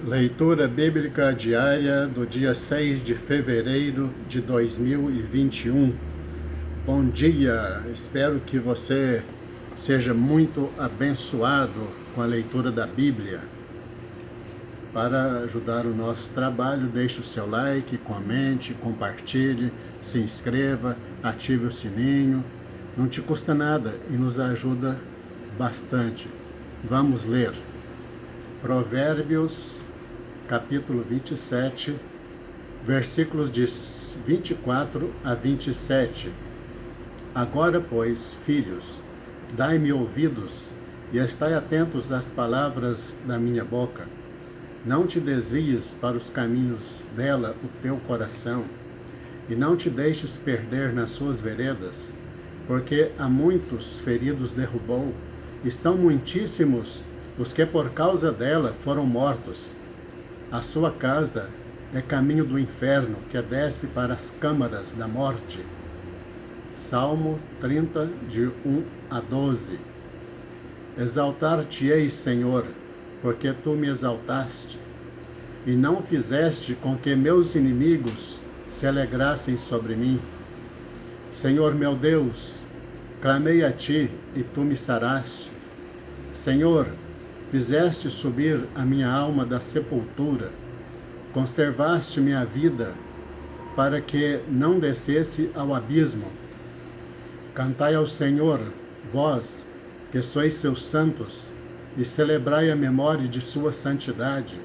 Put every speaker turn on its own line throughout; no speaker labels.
Leitura bíblica diária do dia 6 de fevereiro de 2021. Bom dia, espero que você seja muito abençoado com a leitura da Bíblia. Para ajudar o nosso trabalho, deixe o seu like, comente, compartilhe, se inscreva, ative o sininho. Não te custa nada e nos ajuda bastante. Vamos ler. Provérbios, capítulo 27, versículos de 24 a 27. Agora, pois, filhos, dai-me ouvidos e estai atentos às palavras da minha boca. Não te desvies para os caminhos dela o teu coração, e não te deixes perder nas suas veredas, porque há muitos feridos derrubou, e são muitíssimos os que por causa dela foram mortos. A sua casa é caminho do inferno, que desce para as câmaras da morte. Salmo 30, de 1 a 12. Exaltar-te-ei, Senhor, porque tu me exaltaste, e não fizeste com que meus inimigos se alegrassem sobre mim. Senhor meu Deus, clamei a ti, e tu me saraste. Senhor, fizeste subir a minha alma da sepultura, conservaste minha vida, para que não descesse ao abismo. Cantai ao Senhor, vós, que sois seus santos, e celebrai a memória de sua santidade,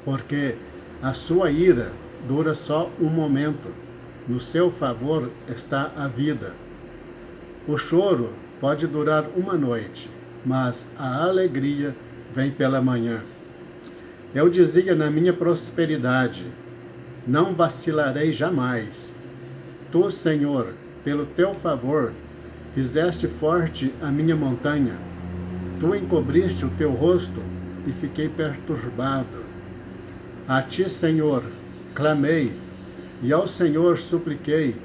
porque a sua ira dura só um momento, no seu favor está a vida. O choro pode durar uma noite, mas a alegria vem pela manhã. Eu dizia na minha prosperidade, não vacilarei jamais. Tu, Senhor, pelo teu favor, fizeste forte a minha montanha. Tu encobriste o teu rosto e fiquei perturbado. A ti, Senhor, clamei, e ao Senhor supliquei.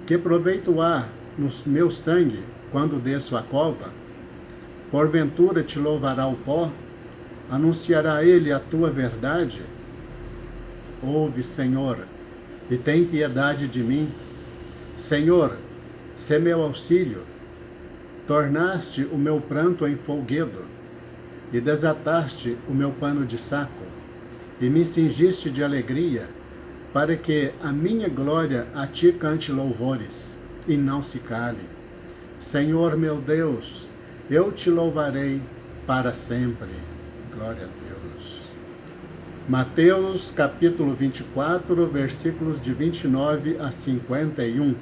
Que proveito há no meu sangue quando desço a cova? Porventura te louvará o pó? Anunciará ele a tua verdade? Ouve, Senhor, e tem piedade de mim. Senhor, sê meu auxílio. Tornaste o meu pranto em folguedo, e desataste o meu pano de saco, e me cingiste de alegria, para que a minha glória a ti cante louvores, e não se cale. Senhor meu Deus, eu te louvarei para sempre. Glória a Deus. Mateus capítulo 24, versículos de 29 a 51.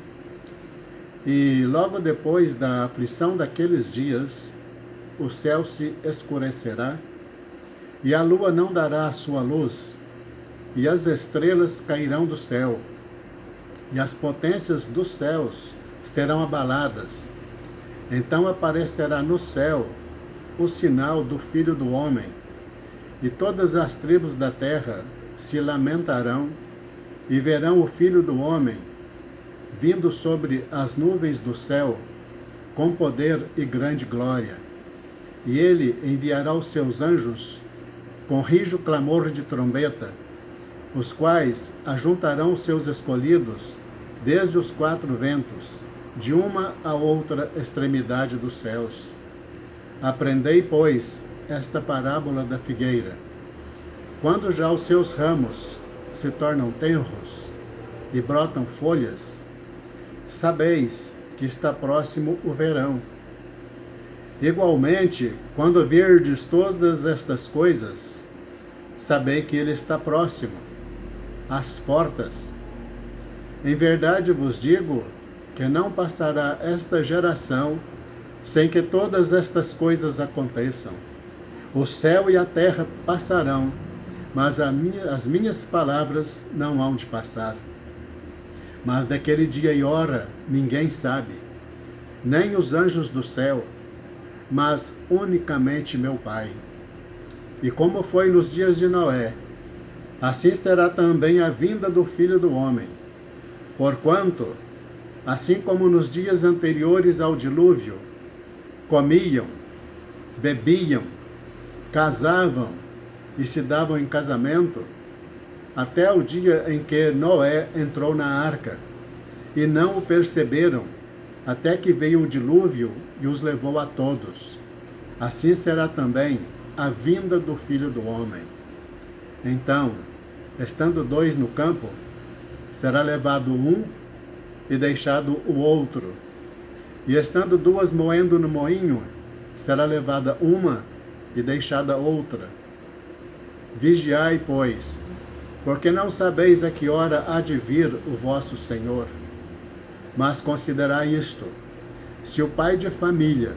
E logo depois da aflição daqueles dias, o céu se escurecerá, e a lua não dará a sua luz, e as estrelas cairão do céu, e as potências dos céus serão abaladas. Então aparecerá no céu o sinal do Filho do Homem, e todas as tribos da terra se lamentarão, e verão o Filho do Homem vindo sobre as nuvens do céu, com poder e grande glória. E ele enviará os seus anjos com rijo clamor de trombeta, os quais ajuntarão os seus escolhidos desde os quatro ventos, de uma a outra extremidade dos céus. Aprendei, pois, esta parábola da figueira. Quando já os seus ramos se tornam tenros e brotam folhas, sabeis que está próximo o verão. Igualmente, quando virdes todas estas coisas, sabei que ele está próximo, às portas. Em verdade vos digo que não passará esta geração sem que todas estas coisas aconteçam. O céu e a terra passarão, mas as minhas palavras não hão de passar. Mas daquele dia e hora ninguém sabe, nem os anjos do céu, mas unicamente meu Pai. E como foi nos dias de Noé, assim será também a vinda do Filho do Homem. Porquanto, assim como nos dias anteriores ao dilúvio, comiam, bebiam, casavam e se davam em casamento, até o dia em que Noé entrou na arca, e não o perceberam, até que veio o dilúvio e os levou a todos. Assim será também a vinda do Filho do Homem. Então, estando dois no campo, será levado um e deixado o outro. E estando duas moendo no moinho, será levada uma e deixada outra. Vigiai, pois, porque não sabeis a que hora há de vir o vosso Senhor. Mas considerai isto: se o pai de família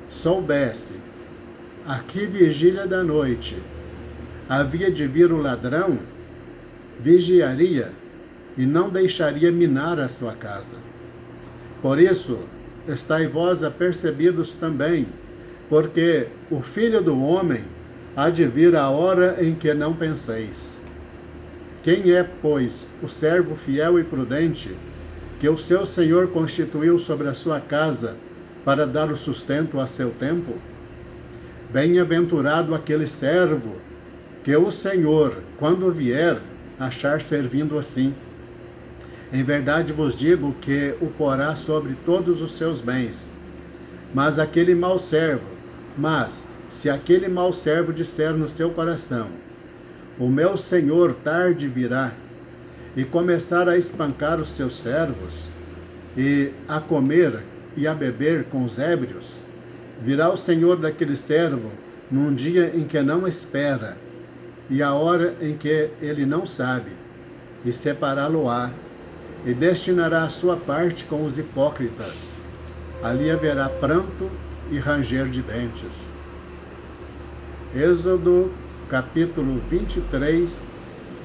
soubesse a que vigília da noite havia de vir o ladrão, vigiaria e não deixaria minar a sua casa. Por isso, estai vós apercebidos também, porque o Filho do Homem há de vir a hora em que não penseis. Quem é, pois, o servo fiel e prudente, que o seu Senhor constituiu sobre a sua casa para dar o sustento a seu tempo? Bem-aventurado aquele servo que o Senhor, quando vier, achar servindo assim. Em verdade vos digo que o porá sobre todos os seus bens. Mas se aquele mau servo disser no seu coração: o meu Senhor tarde virá, e começar a espancar os seus servos, e a comer e a beber com os ébrios, virá o Senhor daquele servo num dia em que não espera, e a hora em que ele não sabe, e separá-lo-á, e destinará a sua parte com os hipócritas. Ali haverá pranto e ranger de dentes. Êxodo, capítulo 23,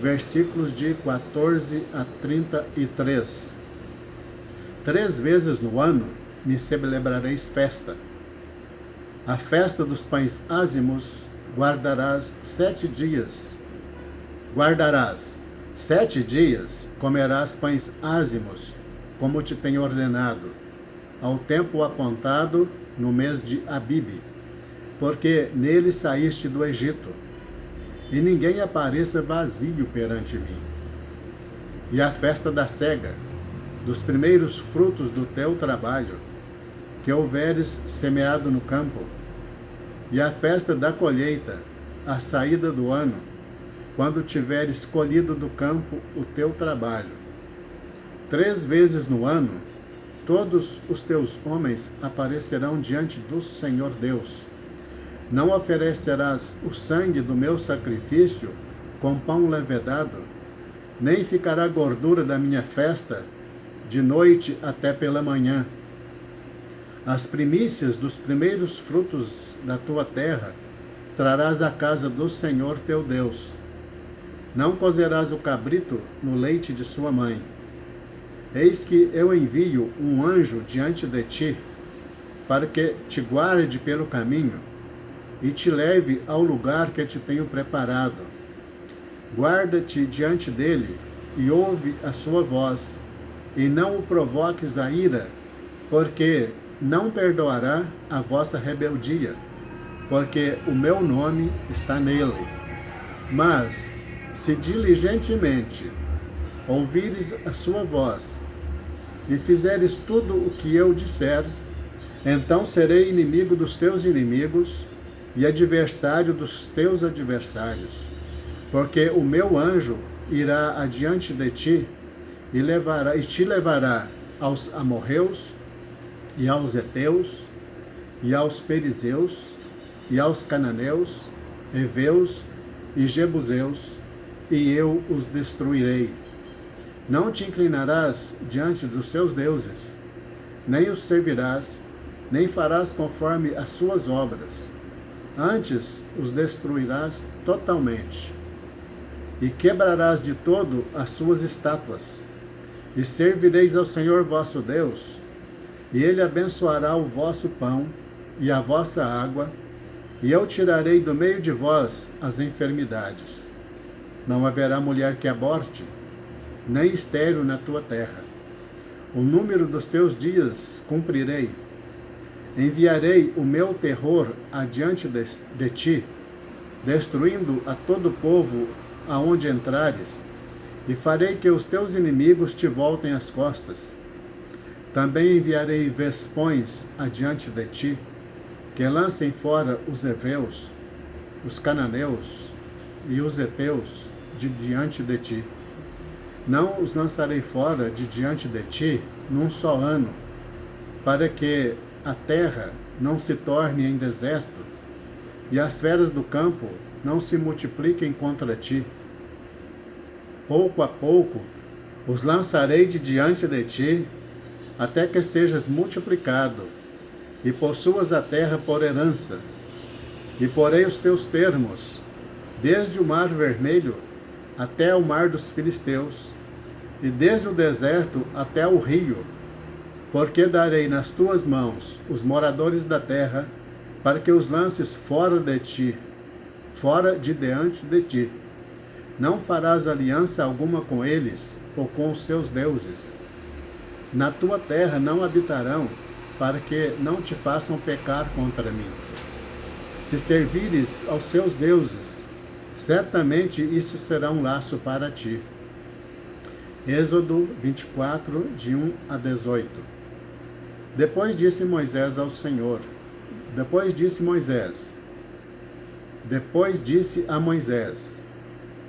versículos de 14 a 33. 3 vezes no ano me celebrareis festa. A festa dos pães ázimos guardarás 7 dias. Guardarás 7 dias, comerás pães ázimos, como te tenho ordenado, ao tempo apontado no mês de Abibe, porque nele saíste do Egito, e ninguém apareça vazio perante mim. E a festa da cega, dos primeiros frutos do teu trabalho, que houveres semeado no campo, e a festa da colheita, a saída do ano, quando tiveres colhido do campo o teu trabalho. 3 vezes no ano, todos os teus homens aparecerão diante do Senhor Deus. Não oferecerás o sangue do meu sacrifício com pão levedado, nem ficará gordura da minha festa de noite até pela manhã. As primícias dos primeiros frutos da tua terra trarás à casa do Senhor teu Deus. Não cozerás o cabrito no leite de sua mãe. Eis que eu envio um anjo diante de ti, para que te guarde pelo caminho e te leve ao lugar que te tenho preparado. Guarda-te diante dele e ouve a sua voz, e não o provoques a ira, porque não perdoará a vossa rebeldia, porque o meu nome está nele. Mas, se diligentemente ouvires a sua voz e fizeres tudo o que eu disser, então serei inimigo dos teus inimigos e adversário dos teus adversários, porque o meu anjo irá adiante de ti e te levará aos amorreus e aos heteus e aos perizeus e aos cananeus, heveus e jebuseus, e eu os destruirei. Não te inclinarás diante dos seus deuses, nem os servirás, nem farás conforme as suas obras. Antes os destruirás totalmente, e quebrarás de todo as suas estátuas, e servireis ao Senhor vosso Deus, e ele abençoará o vosso pão e a vossa água, e eu tirarei do meio de vós as enfermidades. Não haverá mulher que aborte, nem estéril na tua terra. O número dos teus dias cumprirei. Enviarei o meu terror adiante de ti, destruindo a todo povo aonde entrares, e farei que os teus inimigos te voltem as costas. Também enviarei vespões adiante de ti, que lancem fora os heveus, os cananeus e os heteus de diante de ti. Não os lançarei fora de diante de ti num só ano, para que a terra não se torne em deserto, e as feras do campo não se multipliquem contra ti. Pouco a pouco os lançarei de diante de ti, até que sejas multiplicado, e possuas a terra por herança. E porei os teus termos, desde o mar vermelho até o mar dos filisteus, e desde o deserto até o rio, porque darei nas tuas mãos os moradores da terra, para que os lances fora de ti, fora de diante de ti. Não farás aliança alguma com eles, ou com os seus deuses. Na tua terra não habitarão, para que não te façam pecar contra mim. Se servires aos seus deuses, certamente isso será um laço para ti. Êxodo 24, de 1 a 18. Depois disse Moisés ao Senhor, Depois disse a Moisés,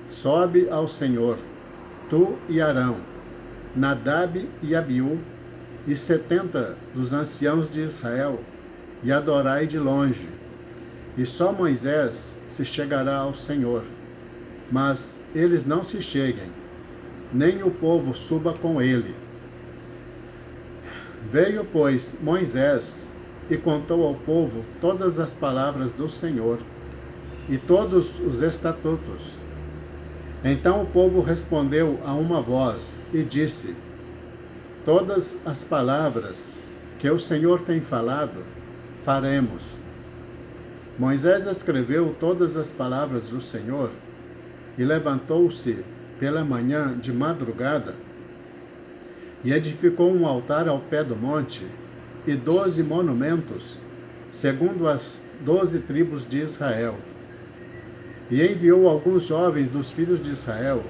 sobe ao Senhor, tu e Arão, Nadab e Abiú, e 70 dos anciãos de Israel, e adorai de longe. E só Moisés se chegará ao Senhor, mas eles não se cheguem, nem o povo suba com ele. Veio, pois, Moisés e contou ao povo todas as palavras do Senhor e todos os estatutos. Então o povo respondeu a uma voz e disse, todas as palavras que o Senhor tem falado, faremos. Moisés escreveu todas as palavras do Senhor e levantou-se pela manhã de madrugada e edificou um altar ao pé do monte e 12 monumentos, segundo as 12 tribos de Israel. E enviou alguns jovens dos filhos de Israel,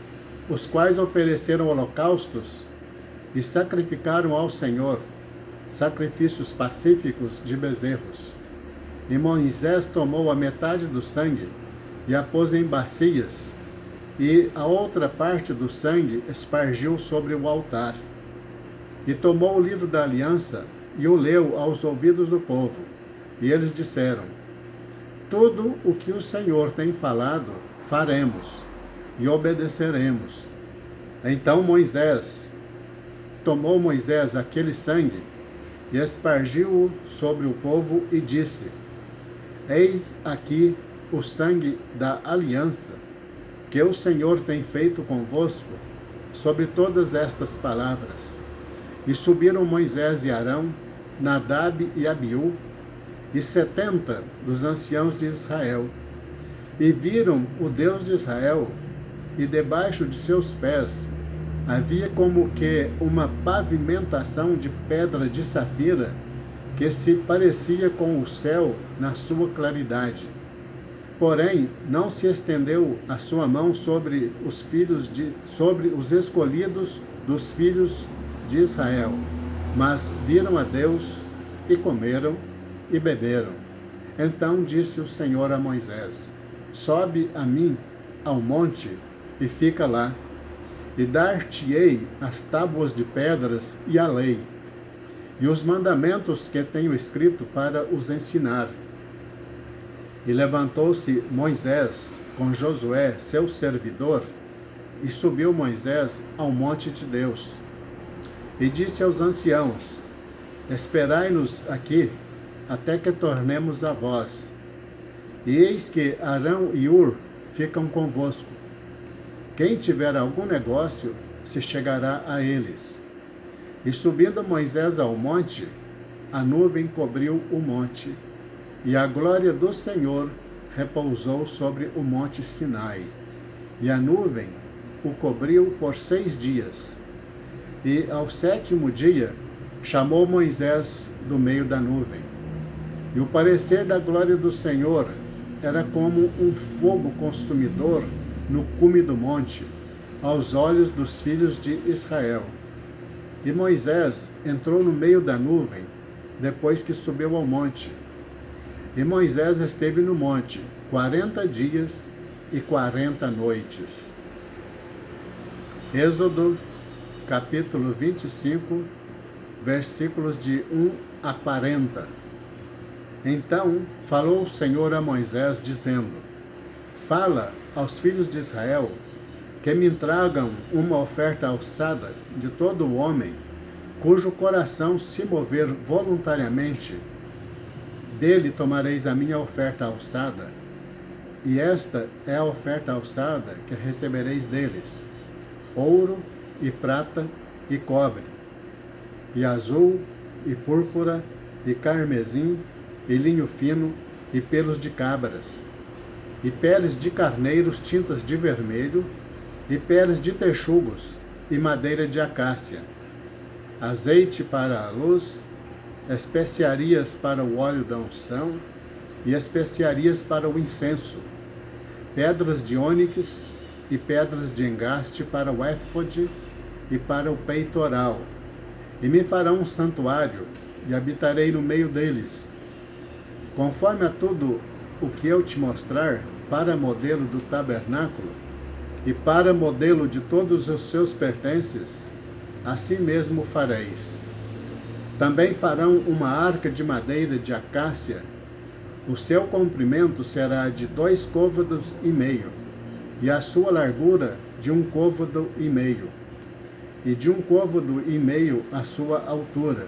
os quais ofereceram holocaustos e sacrificaram ao Senhor sacrifícios pacíficos de bezerros. E Moisés tomou a metade do sangue e a pôs em bacias, e a outra parte do sangue espargiu sobre o altar. E tomou o livro da aliança e o leu aos ouvidos do povo. E eles disseram, tudo o que o Senhor tem falado, faremos e obedeceremos. Então tomou Moisés aquele sangue e espargiu-o sobre o povo e disse, eis aqui o sangue da aliança que o Senhor tem feito convosco sobre todas estas palavras. E subiram Moisés e Arão, Nadab e Abiú, e 70 dos anciãos de Israel, e viram o Deus de Israel, e debaixo de seus pés havia como que uma pavimentação de pedra de safira, que se parecia com o céu na sua claridade. Porém, não se estendeu a sua mão sobre os escolhidos dos filhos de Israel, mas viram a Deus e comeram e beberam. Então disse o Senhor a Moisés, sobe a mim ao monte e fica lá, e dar-te-ei as tábuas de pedras e a lei, e os mandamentos que tenho escrito para os ensinar. E levantou-se Moisés com Josué, seu servidor, e subiu Moisés ao monte de Deus. E disse aos anciãos, esperai-nos aqui, até que tornemos a vós. E eis que Arão e Ur ficam convosco. Quem tiver algum negócio, se chegará a eles. E subindo Moisés ao monte, a nuvem cobriu o monte, e a glória do Senhor repousou sobre o monte Sinai. E a nuvem o cobriu por 6 dias. E ao 7º dia, chamou Moisés do meio da nuvem. E o parecer da glória do Senhor era como um fogo consumidor no cume do monte, aos olhos dos filhos de Israel. E Moisés entrou no meio da nuvem, depois que subiu ao monte. E Moisés esteve no monte 40 dias e 40 noites. Êxodo, capítulo 25, versículos de 1 a 40. Então falou o Senhor a Moisés, dizendo: Fala aos filhos de Israel que me tragam uma oferta alçada de todo homem, cujo coração se mover voluntariamente. Dele tomareis a minha oferta alçada, e esta é a oferta alçada que recebereis deles: ouro e prata e cobre, e azul e púrpura e carmesim e linho fino e pelos de cabras, e peles de carneiros tintas de vermelho, e peles de texugos e madeira de acácia, azeite para a luz, especiarias para o óleo da unção e especiarias para o incenso, pedras de ônix e pedras de engaste para o éfode e para o peitoral. E me farão um santuário, e habitarei no meio deles, conforme a tudo o que eu te mostrar, para modelo do tabernáculo, e para modelo de todos os seus pertences, assim mesmo fareis. Também farão uma arca de madeira de acácia. O seu comprimento será de 2 côvados e meio, e a sua largura de 1 côvado e meio, e de 1 côvado e meio a sua altura.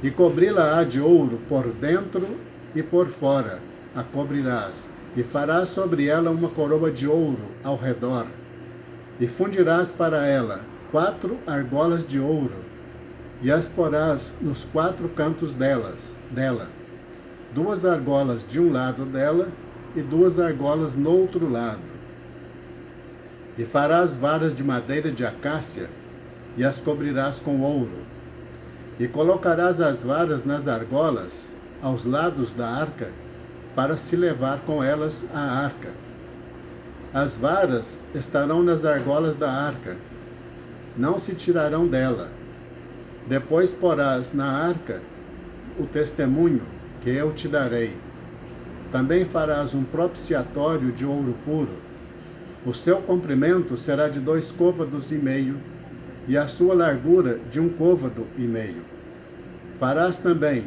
E cobri-la-á de ouro por dentro e por fora, a cobrirás, e farás sobre ela uma coroa de ouro ao redor, e fundirás para ela 4 argolas de ouro, e as porás nos 4 cantos dela, 2 argolas de um lado dela, e 2 argolas no outro lado. E farás varas de madeira de acácia, e as cobrirás com ouro. E colocarás as varas nas argolas, aos lados da arca, para se levar com elas a arca. As varas estarão nas argolas da arca, não se tirarão dela. Depois porás na arca o testemunho que eu te darei. Também farás um propiciatório de ouro puro. O seu comprimento será de 2 côvados e meio, e a sua largura de 1 côvado e meio. Farás também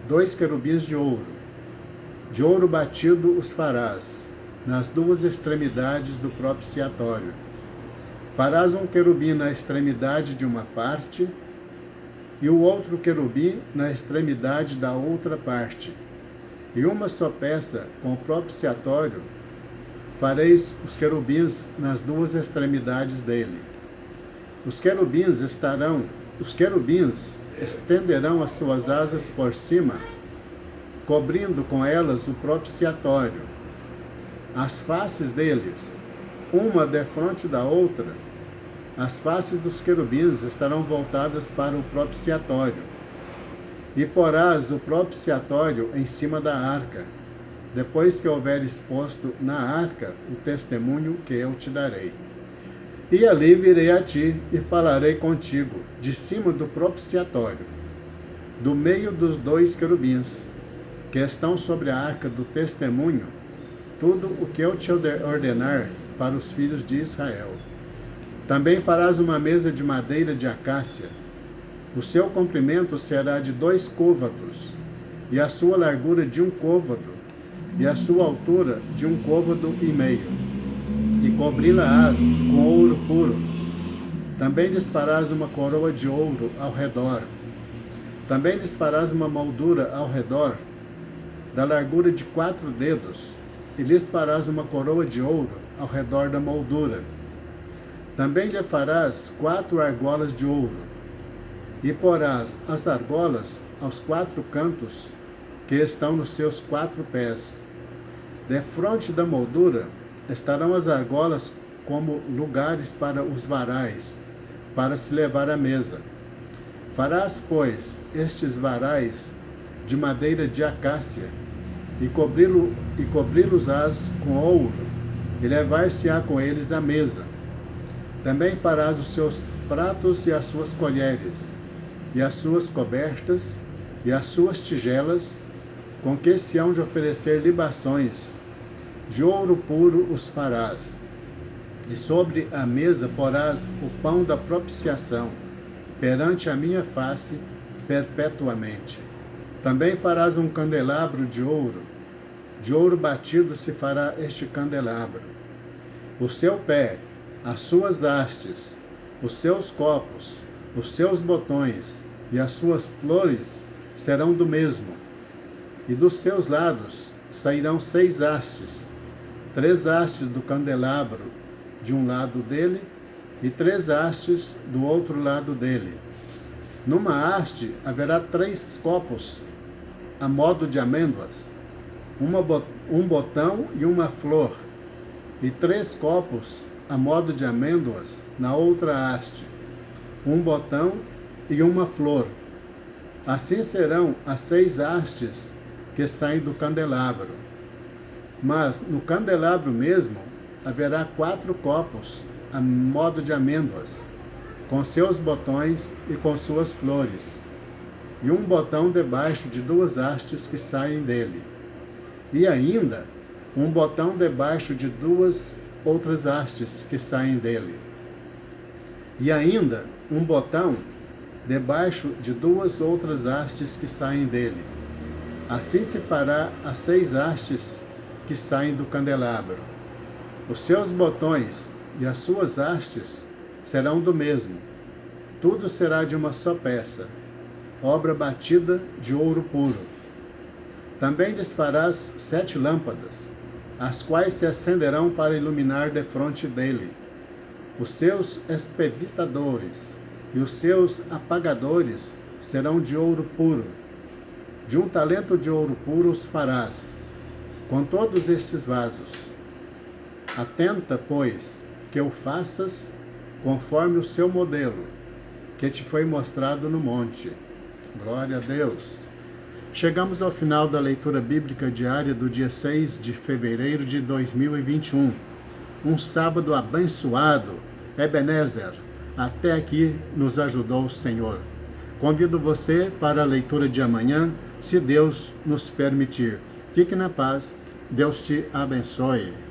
2 querubins de ouro batido os farás, nas 2 extremidades do propiciatório. Farás um querubim na extremidade de uma parte, e o outro querubim na extremidade da outra parte. E uma só peça com o propiciatório fareis os querubins nas 2 extremidades dele. Os querubins estenderão as suas asas por cima, cobrindo com elas o propiciatório. As faces deles, uma defronte da outra, as faces dos querubins estarão voltadas para o propiciatório. E porás o propiciatório em cima da arca, depois que houver exposto na arca o testemunho que eu te darei. E ali virei a ti e falarei contigo, de cima do propiciatório, do meio dos 2 querubins, que estão sobre a arca do testemunho, tudo o que eu te ordenar para os filhos de Israel. Também farás uma mesa de madeira de acácia. O seu comprimento será de 2 côvados, e a sua largura de 1 côvado, e a sua altura de 1 côvado e meio. E cobri-la-ás com ouro puro. Também lhes farás uma coroa de ouro ao redor. Também lhes farás uma moldura ao redor, da largura de 4 dedos, e lhes farás uma coroa de ouro ao redor da moldura. Também lhe farás 4 argolas de ouro, e porás as argolas aos 4 cantos que estão nos seus 4 pés. Defronte da moldura estarão as argolas como lugares para os varais, para se levar à mesa. Farás, pois, estes varais de madeira de acácia, e cobri-los-ás com ouro, e levar-se-á com eles à mesa. Também farás os seus pratos e as suas colheres, e as suas cobertas, e as suas tigelas, com que se hão de oferecer libações. De ouro puro os farás. E sobre a mesa porás o pão da propiciação, perante a minha face, perpetuamente. Também farás um candelabro de ouro batido se fará este candelabro. O seu pé, as suas hastes, os seus copos, os seus botões e as suas flores serão do mesmo. E dos seus lados sairão 6 hastes, 3 hastes do candelabro de um lado dele e 3 hastes do outro lado dele. Numa haste haverá 3 copos a modo de amêndoas, um botão e uma flor, e 3 copos a modo de amêndoas na outra haste, um botão e uma flor. Assim serão as 6 hastes que saem do candelabro. Mas no candelabro mesmo haverá 4 copos a modo de amêndoas, com seus botões e com suas flores, e um botão debaixo de 2 hastes que saem dele, e ainda um botão debaixo de 2 outras hastes que saem dele, e ainda um botão debaixo de 2 outras hastes que saem dele. Assim se fará as 6 hastes que saem do candelabro. Os seus botões e as suas hastes serão do mesmo. Tudo será de uma só peça, obra batida de ouro puro. Também desfarás 7 lâmpadas, as quais se acenderão para iluminar defronte dele. Os seus espevitadores e os seus apagadores serão de ouro puro. De 1 talento de ouro puro os farás, com todos estes vasos. Atenta, pois, que o faças conforme o seu modelo, que te foi mostrado no monte. Glória a Deus. Chegamos ao final da leitura bíblica diária do dia 6 de fevereiro de 2021. Um sábado abençoado. Ebenezer, até aqui nos ajudou o Senhor. Convido você para a leitura de amanhã, se Deus nos permitir. Fique na paz. Deus te abençoe.